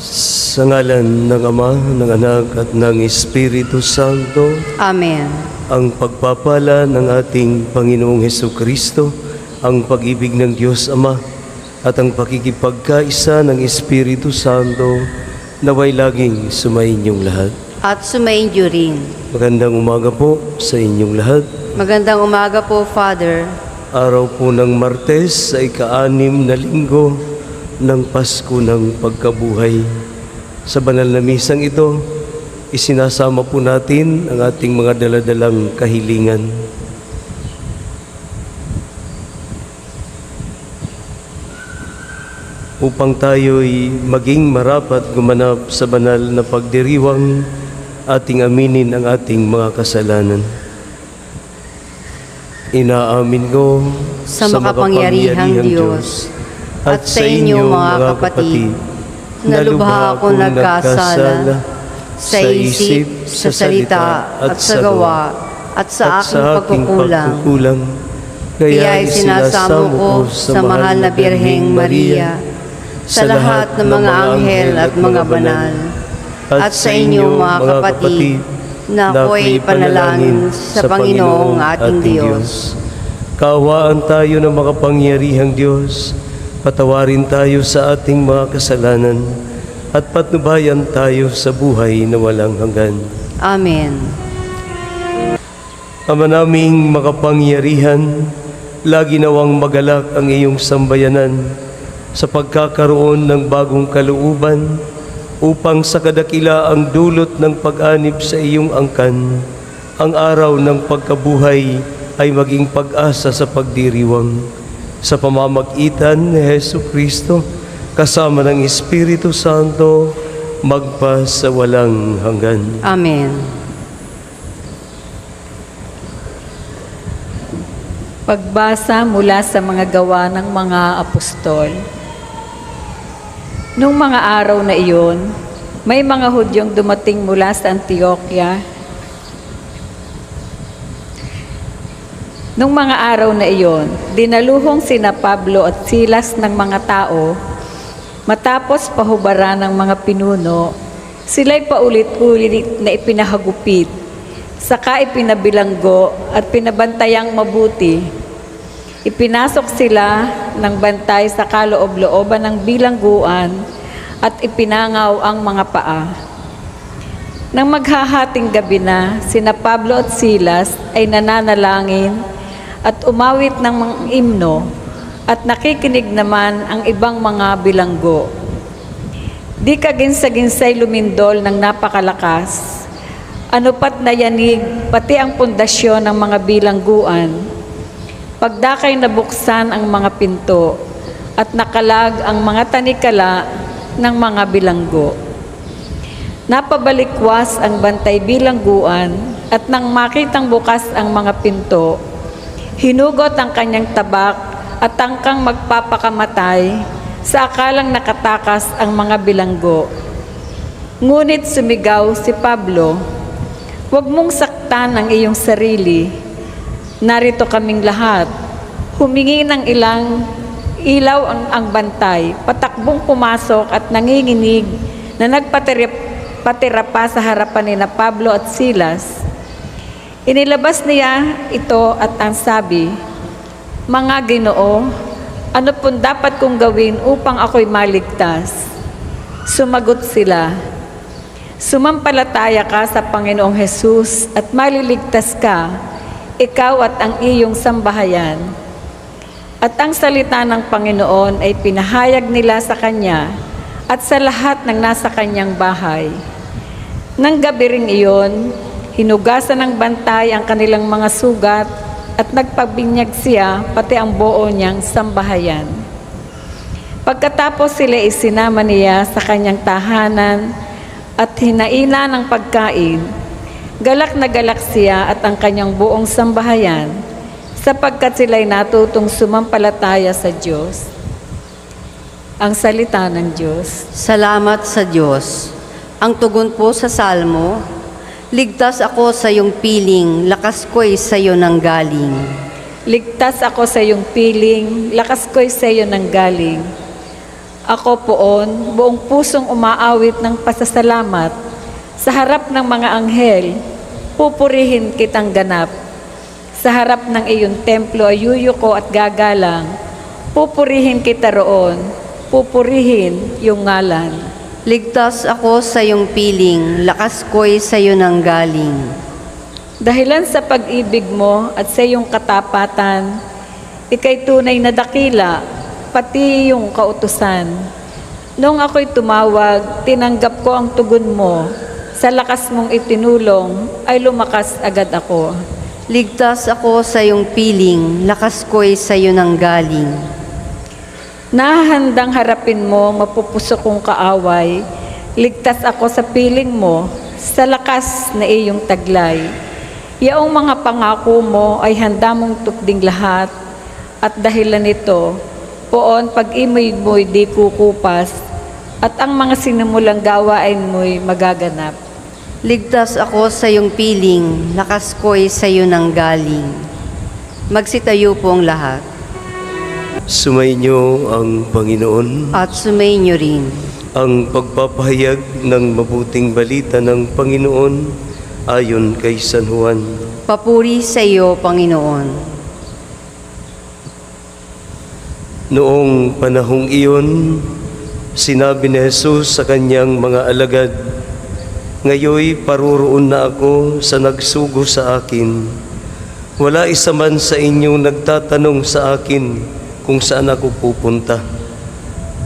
Sa ngalan ng Ama, ng Anak at ng Espiritu Santo. Amen. Ang pagpapala ng ating Panginoong Hesukristo, ang pag-ibig ng Diyos Ama, at ang pakikipagkaisa ng Espiritu Santo, naway laging sumainyong lahat. At sumainyo rin. Magandang umaga po sa inyong lahat. Magandang umaga po, Father. Araw po ng Martes sa ika-6 na linggo ng Pasko ng Pagkabuhay. Sa banal na misang ito, isinasama po natin ang ating mga daladalang kahilingan. Upang tayo'y maging marapat gumanap sa banal na pagdiriwang, ating aminin ang ating mga kasalanan. Inaamin ko Sa makapangyarihang Diyos at sa inyo mga kapatid, na lubha ako nagkasala sa isip, sa salita at sa gawa at sa aking pagkukulang. Kaya sinasamo ko sa mahal na Birheng Maria, sa lahat ng mga anghel at mga banal, at sa inyo mga kapatid, na ako'y panalangin sa Panginoong ating Diyos. Kaawaan tayo ng makapangyarihang Diyos, patawarin tayo sa ating mga kasalanan, at patnubayan tayo sa buhay na walang hanggan. Amen. Ama naming makapangyarihan, lagi nawang magalak ang iyong sambayanan sa pagkakaroon ng bagong kalooban, upang sa kadakila ang dulot ng pag-anib sa iyong angkan, ang araw ng pagkabuhay ay maging pag-asa sa pagdiriwang. Sa pamamagitan ni Hesukristo, kasama ng Espiritu Santo, magpa sa walang hanggan. Amen. Pagbasa mula sa mga gawa ng mga apostol. Nung mga araw na iyon, may mga Hudyong dumating mula sa Antioquia. Nung mga araw na iyon, dinaluhong sina Pablo at Silas ng mga tao. Matapos pahubaran ng mga pinuno, sila'y paulit-ulit na ipinahagupit, saka ipinabilanggo at pinabantayang mabuti. Ipinasok sila ng bantay sa kaloob-looban ng bilangguan at ipinangaw ang mga paa. Nang maghahating gabi na, sina Pablo at Silas ay nananalangin at umawit ng mga imno at nakikinig naman ang ibang mga bilanggo. Di kaginsa-ginsay lumindol ng napakalakas. Ano pat nayanig pati ang pundasyon ng mga bilangguan. Pagdakay nabuksan ang mga pinto at nakalag ang mga tanikala ng mga bilanggo. Napabalikwas ang bantay bilangguan at nang makitang bukas ang mga pinto, hinugot ang kanyang tabak at tangkang magpapakamatay sa akalang nakatakas ang mga bilanggo. Ngunit sumigaw si Pablo, "Huwag mong saktan ang iyong sarili. Narito kaming lahat." Humingi ng ilang ilaw ang bantay, patakbong pumasok at nanginginig na nagpatira pa sa harapan ni Pablo at Silas. Inilabas niya ito at ang sabi, "Mga Ginoo, ano pong dapat kong gawin upang ako'y maligtas?" Sumagot sila, "Sumampalataya ka sa Panginoong Hesus at maliligtas ka, ikaw at ang iyong sambahayan." At ang salita ng Panginoon ay pinahayag nila sa kanya at sa lahat ng nasa kanyang bahay. Nang gabi ring iyon, hinugasan ng bantay ang kanilang mga sugat at nagpabinyag siya pati ang buo niyang sambahayan. Pagkatapos sila isinama niya sa kanyang tahanan at hinaina ng pagkain, galak na galak siya at ang kanyang buong sambahayan, sapagkat sila'y natutong sumampalataya sa Diyos. Ang salita ng Diyos. Salamat sa Diyos. Ang tugon po sa Salmo, "Ligtas ako sa iyong piling, lakas ko'y sa iyo nanggaling." Ligtas ako sa iyong piling, lakas ko'y sa iyo nanggaling. Ako poon, buong pusong umaawit ng pasasalamat sa harap ng mga anghel, pupurihin kitang ganap. Sa harap ng iyong templo ay yuyuko at gagalang, pupurihin kita roon, pupurihin iyong ngalan. Ligtas ako sa iyong piling, lakas ko'y sa iyo nang galing. Dahilan sa pag-ibig mo at sa iyong katapatan, ika'y tunay na dakila, pati iyong kautusan. Noong ako'y tumawag, tinanggap ko ang tugon mo. Sa lakas mong itinulong, ay lumakas agad ako. Ligtas ako sa iyong piling, lakas ko'y sa iyo nang galing. Nahahandang harapin mo, mapupusok kong kaaway. Ligtas ako sa piling mo, sa lakas na iyong taglay. Yaong mga pangako mo ay handa mong tukding lahat, at dahilan nito, poon pag-imoy mo'y di kukupas, at ang mga sinimulang gawain mo'y magaganap. Ligtas ako sa iyong piling, lakas ko'y sa iyo nang galing. Magsitayo po ang lahat, Sumainyo ang Panginoon. at sumainyo rin. Ang pagpapahayag ng mabuting balita ng Panginoon ayon kay San Juan. Papuri sa iyo, Panginoon. Noong panahong iyon, sinabi ni Jesus sa kanyang mga alagad, "Ngayoy paroroon na ako sa nagsugo sa akin. Wala isa man sa inyo nagtatanong sa akin kung saan ako pupunta.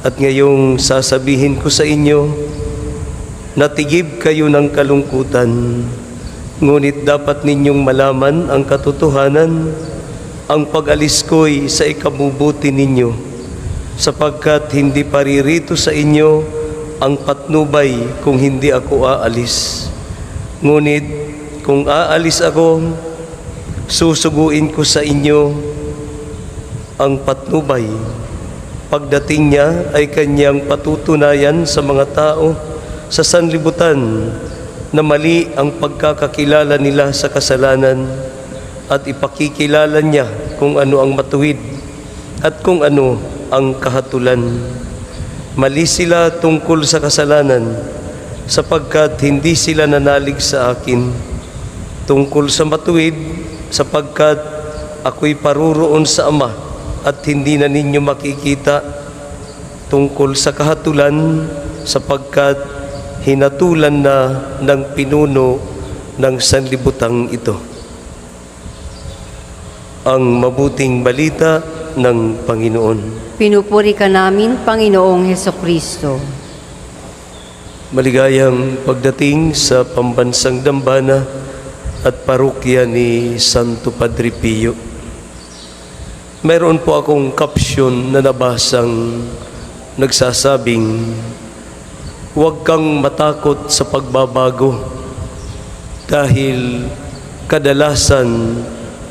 At ngayong sasabihin ko sa inyo, natigib kayo ng kalungkutan, ngunit dapat ninyong malaman ang katotohanan, ang pag-alis ko'y sa ikabubuti ninyo, sapagkat hindi paririto sa inyo ang patnubay kung hindi ako aalis. Ngunit kung aalis ako, susuguin ko sa inyo ang patnubay. Pagdating niya ay kanyang patutunayan sa mga tao sa sanlibutan na mali ang pagkakakilala nila sa kasalanan, at ipakikilala niya kung ano ang matuwid at kung ano ang kahatulan. Mali sila tungkol sa kasalanan, sapagkat hindi sila nanalig sa akin. Tungkol sa matuwid, sapagkat ako'y paroroon sa Ama at hindi na ninyo makikita. Tungkol sa kahatulan, sapagkat hinatulan na ng pinuno ng sanlibutang ito. Ang mabuting balita ng Panginoon. Pinupuri ka namin, Panginoong Hesukristo. Maligayang pagdating sa pambansang dambana at parokya ni Santo Padre Pio. Mayroon po akong caption na nabasang nagsasabing, "Huwag kang matakot sa pagbabago, dahil kadalasan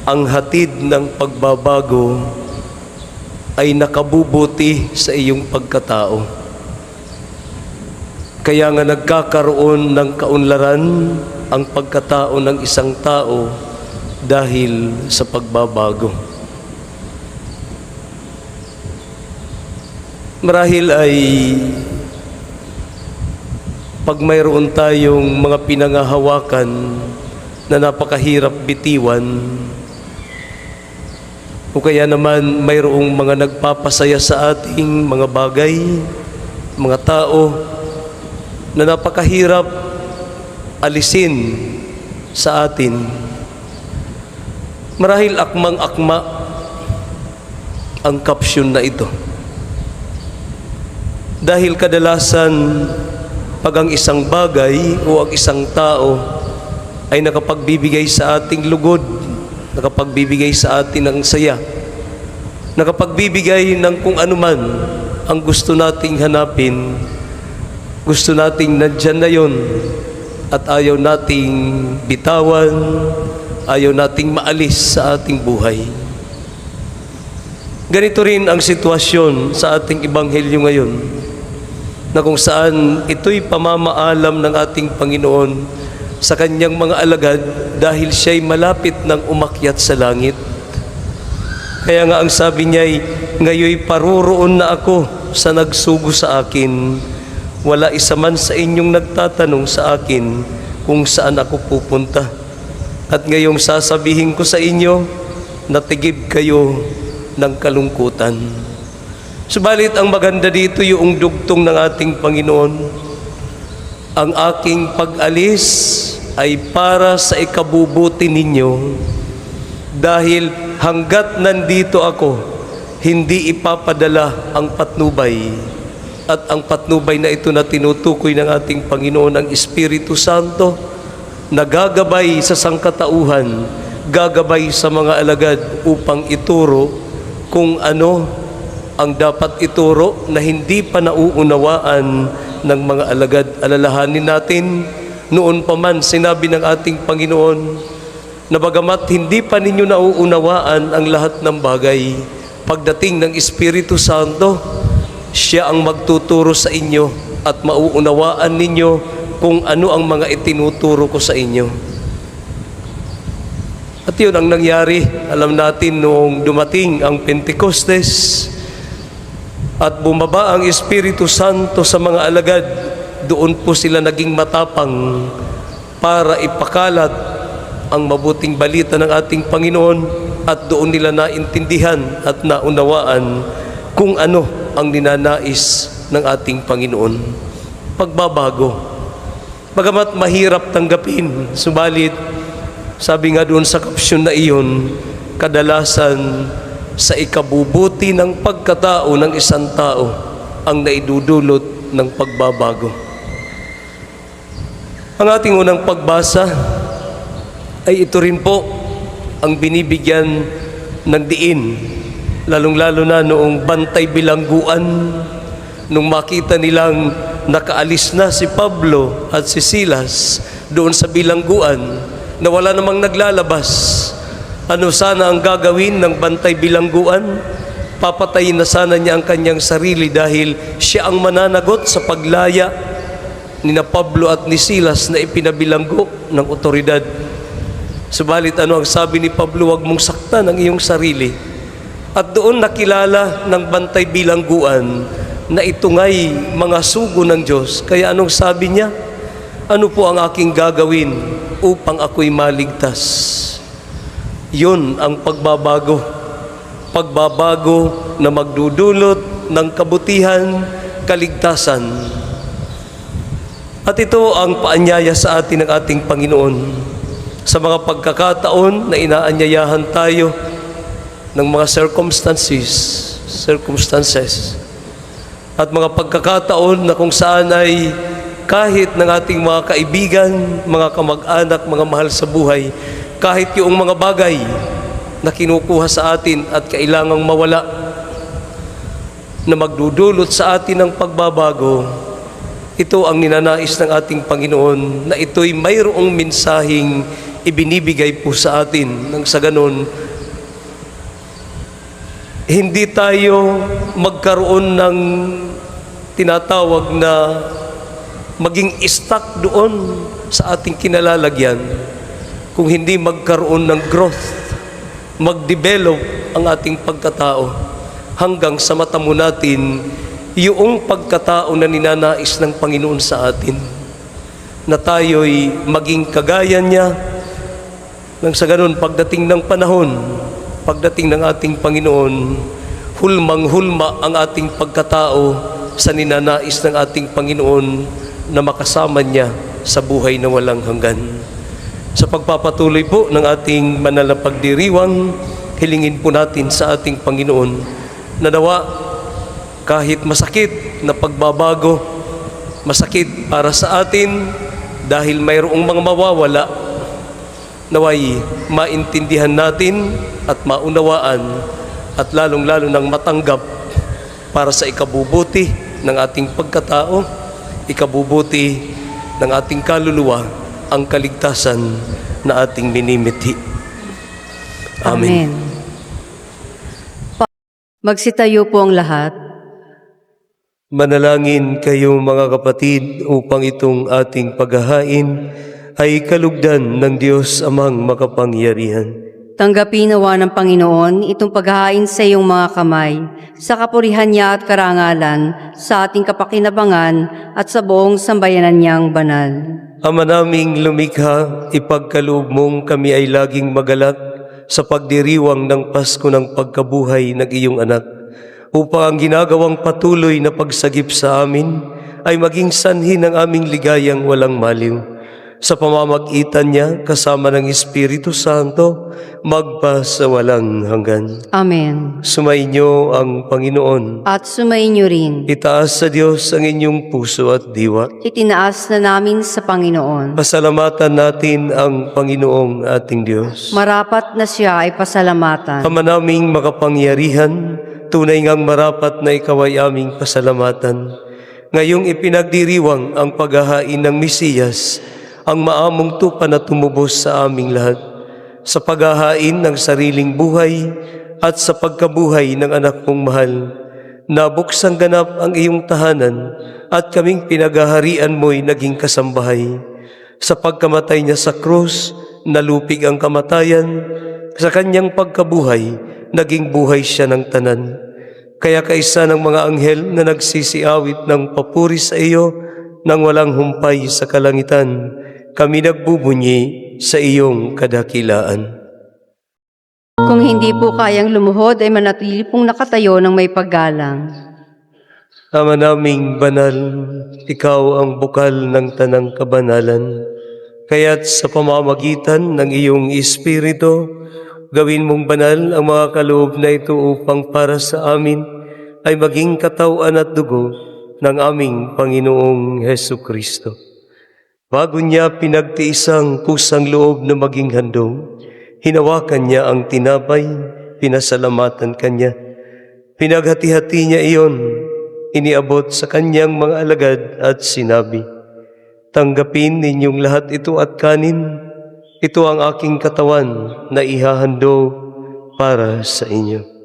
ang hatid ng pagbabago ay nakabubuti sa iyong pagkatao. Kaya nga nagkakaroon ng kaunlaran ang pagkatao ng isang tao dahil sa pagbabago." Marahil ay pag mayroon tayong mga pinangahawakan na napakahirap bitiwan, o kaya naman mayroong mga nagpapasaya sa ating mga bagay, mga tao na napakahirap alisin sa atin, marahil akmang-akma ang caption na ito. Dahil kadalasan, pag ang isang bagay o ang isang tao ay nakapagbibigay sa ating lugod, nakapagbibigay sa atin ng saya, nakapagbibigay ng kung anuman ang gusto nating hanapin, gusto nating nandyan na yun, at ayaw nating bitawan, ayaw nating maalis sa ating buhay. Ganito rin ang sitwasyon sa ating ebanghelyo ngayon, na kung saan ito'y pamamaalam ng ating Panginoon sa kanyang mga alagad dahil siya'y malapit ng umakyat sa langit. Kaya nga ang sabi niya'y, "Ngayoy paroroon na ako sa nagsugo sa akin. Wala isa man sa inyong nagtatanong sa akin kung saan ako pupunta. At ngayong sasabihin ko sa inyo, natigib kayo ng kalungkutan. Subalit ang maganda dito yung dugtong ng ating Panginoon. Ang aking pag-alis ay para sa ikabubuti ninyo, dahil hanggat nandito ako, hindi ipapadala ang patnubay. At ang patnubay na ito na tinutukoy ng ating Panginoon, ang Espiritu Santo, na gagabay sa sangkatauhan, gagabay sa mga alagad upang ituro kung ano ang dapat ituro na hindi pa nauunawaan ng mga alagad. Alalahanin natin, noon pa man sinabi ng ating Panginoon na bagamat hindi pa ninyo nauunawaan ang lahat ng bagay, pagdating ng Espiritu Santo, siya ang magtuturo sa inyo at mauunawaan ninyo kung ano ang mga itinuturo ko sa inyo. At yun ang nangyari. Alam natin noong dumating ang Pentecostes at bumaba ang Espiritu Santo sa mga alagad, doon po sila naging matapang para ipakalat ang mabuting balita ng ating Panginoon, at doon nila naintindihan at naunawaan kung ano ang ninanais ng ating Panginoon. Pagbabago. Bagamat mahirap tanggapin, subalit sabi nga doon sa kapsyon na iyon, kadalasan sa ikabubuti ng pagkatao ng isang tao ang naidudulot ng pagbabago. Ang ating unang pagbasa ay ito rin po ang binibigyan ng diin, lalong-lalo na noong bantay bilangguan, nung makita nilang nakaalis na si Pablo at si Silas doon sa bilangguan na wala namang naglalabas. Ano sana ang gagawin ng bantay bilangguan? Papatayin na sana niya ang kanyang sarili dahil siya ang mananagot sa paglaya ni na Pablo at ni Silas na ipinabilanggo ng otoridad. Subalit ano ang sabi ni Pablo? Huwag mong saktan ang iyong sarili. At doon nakilala ng bantay bilangguan na ito nga'y mga sugo ng Diyos. Kaya anong sabi niya? Ano po ang aking gagawin upang ako'y maligtas? Yun ang pagbabago. Pagbabago na magdudulot ng kabutihan, kaligtasan. At ito ang paanyaya sa atin ng ating Panginoon. Sa mga pagkakataon na inaanyayahan tayo ng mga circumstances at mga pagkakataon na kung saan ay kahit ng ating mga kaibigan, mga kamag-anak, mga mahal sa buhay, kahit yung mga bagay na kinukuha sa atin at kailangang mawala, na magdudulot sa atin ng pagbabago, ito ang ninanais ng ating Panginoon, na ito'y mayroong mensaheng ibinibigay po sa atin. Nang sa ganon, hindi tayo magkaroon ng tinatawag na maging stuck doon sa ating kinalalagyan, kung hindi magkaroon ng growth, mag-develop ang ating pagkatao hanggang sa matamo natin yung pagkatao na ninanais ng Panginoon sa atin, na tayo'y maging kagaya niya. Nang sa ganun, pagdating ng panahon, pagdating ng ating Panginoon, hulmang-hulma ang ating pagkatao sa ninanais ng ating Panginoon na makasama niya sa buhay na walang hanggan. Sa pagpapatuloy po ng ating banal na pagdiriwang, hilingin po natin sa ating Panginoon na nawa kahit masakit na pagbabago, masakit para sa atin dahil mayroong mga mawawala, naway maintindihan natin at maunawaan at lalong-lalo nang matanggap para sa ikabubuti ng ating pagkatao, ikabubuti ng ating kaluluwa, ang kaligtasan na ating minimithi. Amen. Magsitayo po ang lahat. Manalangin kayo mga kapatid upang itong ating paghahain ay kalugdan ng Diyos Amang makapangyarihan. Tanggapin nawa ng Panginoon itong paghahain sa iyong mga kamay, sa kapurihan niya at karangalan, sa ating kapakinabangan at sa buong sambayanan niyang banal. Ama naming lumikha, ipagkaloob mong kami ay laging magalak sa pagdiriwang ng Pasko ng pagkabuhay ng iyong anak, upang ang ginagawang patuloy na pagsagip sa amin ay maging sanhi ng aming ligayang walang maliw. Sa pamamagitan niya, kasama ng Espiritu Santo, magpa sa walang hanggan. Amen. Sumainyo ang Panginoon. At sumainyo rin. Itaas sa Diyos ang inyong puso at diwa. Itinaas na namin sa Panginoon. Pasalamatan natin ang Panginoong ating Diyos. Marapat na siya ay pasalamatan. Ama naming makapangyarihan, tunay ngang marapat na ikaw ay aming pasalamatan. Ngayong ipinagdiriwang ang paghahain ng Mesiyas, ang maamong tupa na tumubos sa aming lahat, sa paghahain ng sariling buhay at sa pagkabuhay ng anak mong mahal, nabuksang ganap ang iyong tahanan at kaming pinaghaharian mo'y naging kasambahay. Sa pagkamatay niya sa krus, nalupig ang kamatayan, sa kanyang pagkabuhay, naging buhay siya ng tanan. Kaya kaisa ng mga anghel na nagsisiawit ng papuri sa iyo nang walang humpay sa kalangitan, kami nagbubunyi sa iyong kadakilaan. Kung hindi po kayang lumuhod, ay manatili pong nakatayo ng may paggalang. Ama naming banal, ikaw ang bukal ng tanang kabanalan. Kaya't sa pamamagitan ng iyong Espiritu, gawin mong banal ang mga kaloob na ito upang para sa amin ay maging katawan at dugo ng aming Panginoong Hesukristo. Bago niya pinagtiisang kusang loob na maging handog, hinawakan niya ang tinapay, pinasalamatan kanya. Pinaghati-hati niya iyon, iniabot sa kanyang mga alagad at sinabi, "Tanggapin ninyong lahat ito at kanin, ito ang aking katawan na ihahandog para sa inyo."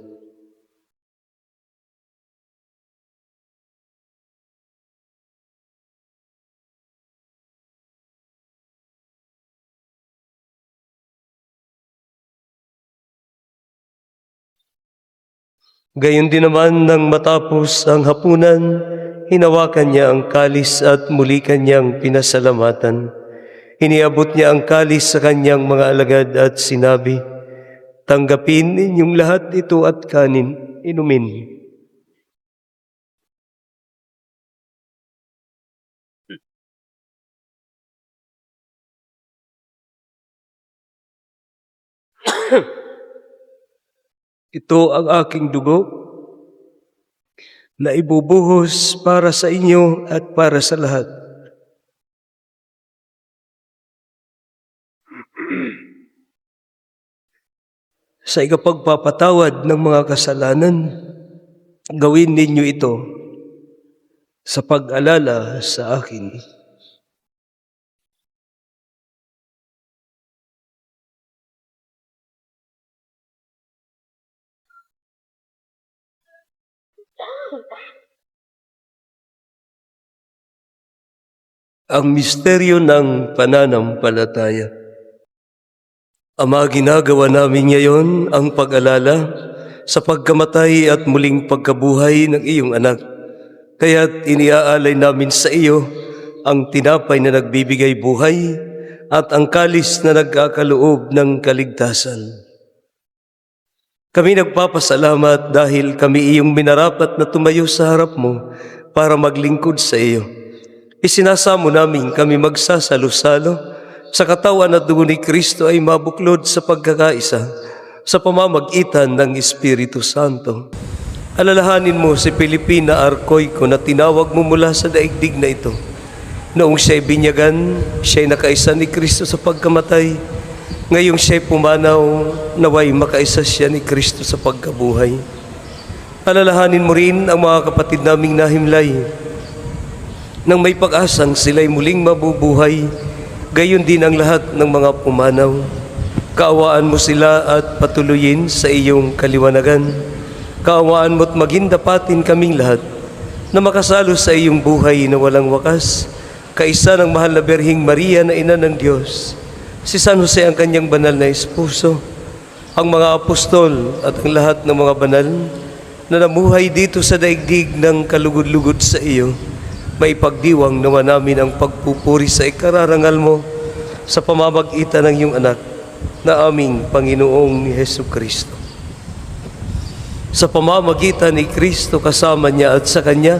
Gayon din naman nang matapos ang hapunan, hinawakan niya ang kalis at muli kanyang pinasalamatan. Iniabot niya ang kalis sa kanyang mga alagad at sinabi, "Tanggapin ninyong lahat ito at kanin, inumin. Ito ang aking dugo na ibubuhos para sa inyo at para sa lahat. Sa ikapagpapatawad ng mga kasalanan, gawin ninyo ito sa pag-alala sa akin." Ang misteryo ng pananampalataya. Ama, ginagawa namin ngayon ang pag-alala sa pagkamatay at muling pagkabuhay ng iyong anak. Kaya't iniaalay namin sa iyo ang tinapay na nagbibigay buhay at ang kalis na nagkakaloob ng kaligtasan. Kami nagpapasalamat dahil kami iyong minarapat na tumayo sa harap mo para maglingkod sa iyo. Isinasamo namin kami magsasalo-salo sa katawan at dugo ni Kristo ay mabuklod sa pagkakaisa sa pamamagitan ng Espiritu Santo. Alalahanin mo si Pilipina Arcoico na tinawag mo mula sa daigdig na ito. Noong siya'y binyagan, siya'y nakaisa ni Kristo sa pagkamatay. Ngayong siya'y pumanaw, naway makaisa siya ni Kristo sa pagkabuhay. Alalahanin mo rin ang mga kapatid naming nahimlay, nang may pag-asang sila'y muling mabubuhay, gayon din ang lahat ng mga pumanaw. Kaawaan mo sila at patuloyin sa iyong kaliwanagan. Kaawaan mo't maging dapatin kaming lahat na makasalo sa iyong buhay na walang wakas, kaisa ng mahal na Birheng Maria na Ina ng Diyos, si San Jose ang kanyang banal na esposo, ang mga apostol at ang lahat ng mga banal na namuhay dito sa daigdig ng kalugod-lugod sa iyo, maipagdiwang naman namin ang pagpupuri sa ikararangal mo sa pamamagitan ng iyong anak na aming Panginoong ni Hesu Kristo. Sa pamamagitan ni Kristo kasama niya at sa Kanya,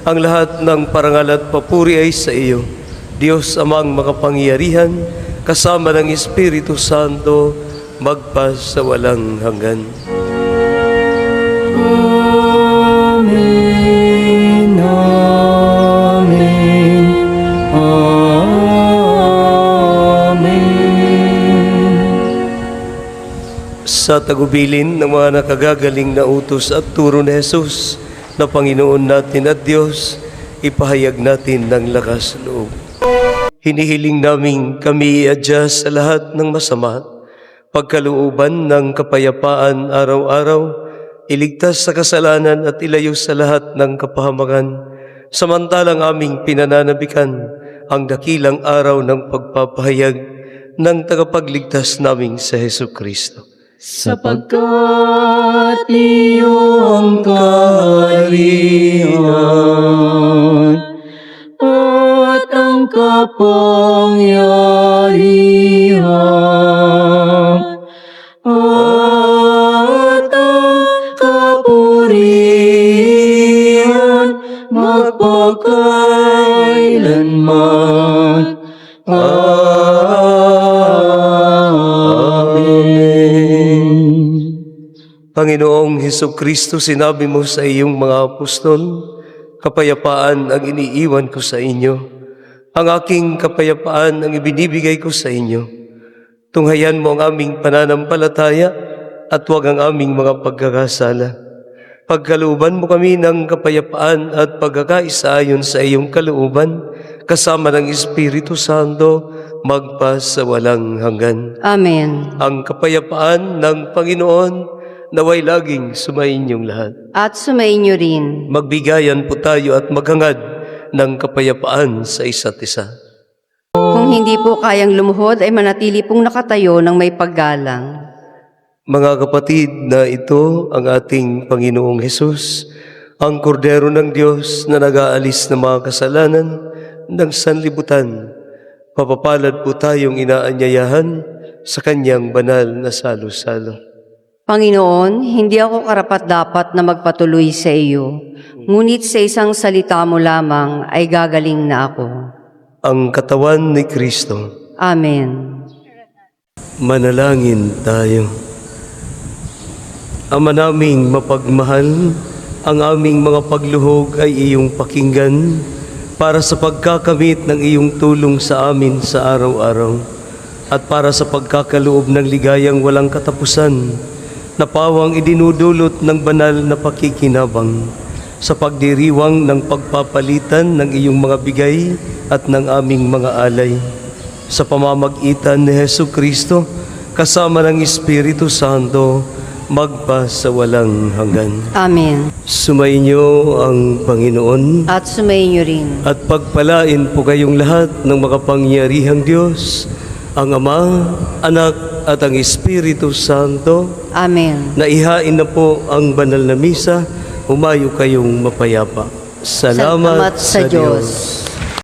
ang lahat ng parangal at papuri ay sa iyo, Diyos amang makapangyarihan, kasama ng Espiritu Santo, magpa sa walang hanggan. Amen. Amen. Amen. Sa tagubilin ng mga nakagagaling na utos at turo ni Jesus na Panginoon natin at Diyos, ipahayag natin ng lakas loob. Hinihiling namin kami iadya sa lahat ng masama, pagkalooban ng kapayapaan araw-araw, iligtas sa kasalanan at ilayo sa lahat ng kapahamakan, samantalang aming pinananabikan ang dakilang araw ng pagpapahayag ng tagapagligtas naming sa Hesu Kristo. Sapagkat iyo ang kaharian at ang kapangyarihan at ang kapurihan magpakailanman. Panginoong Hesu Kristo, sinabi mo sa iyong mga apostol, kapayapaan ang iniiwan ko sa inyo. Ang aking kapayapaan ang ibinibigay ko sa inyo. Tunghayan mo ang aming pananampalataya at huwag ang aming mga pagkakasala. Pagkalooban mo kami ng kapayapaan at pagkakaisa ayon sa iyong kalooban, kasama ng Espiritu Santo, magpa sa walang hanggan. Amen. Ang kapayapaan ng Panginoon naway laging sumainyong lahat. At sumainyo rin. Magbigayan po tayo at maghangad ng kapayapaan sa isa't isa. Kung hindi po kayang lumuhod, ay manatili pong nakatayo ng may paggalang. Mga kapatid, na ito ang ating Panginoong Hesus, ang kordero ng Diyos na nag-aalis ng mga kasalanan ng sanlibutan. Papapalad po tayong inaanyayahan sa kanyang banal na salo-salo. Panginoon, hindi ako karapat-dapat na magpatuloy sa iyo, ngunit sa isang salita mo lamang ay gagaling na ako. Ang katawan ni Kristo. Amen. Manalangin tayo. Ama naming mapagmahal, ang aming mga pagluhog ay iyong pakinggan para sa pagkakamit ng iyong tulong sa amin sa araw-araw at para sa pagkakaloob ng ligayang walang katapusan na pawang idinudulot ng banal na pakikinabang sa pagdiriwang ng pagpapalitan ng iyong mga bigay at ng aming mga alay. Sa pamamagitan ni Hesu Kristo, kasama ng Espiritu Santo, magpa sa walang hanggan. Amen. Sumainyo ang Panginoon At sumainyo rin. at pagpalain po kayong lahat ng makapangyarihang Diyos, ang Ama, Anak at ang Espiritu Santo. Amen. Naihain na po ang banal na misa, humayo kayong mapayapa. Salamat sa Diyos.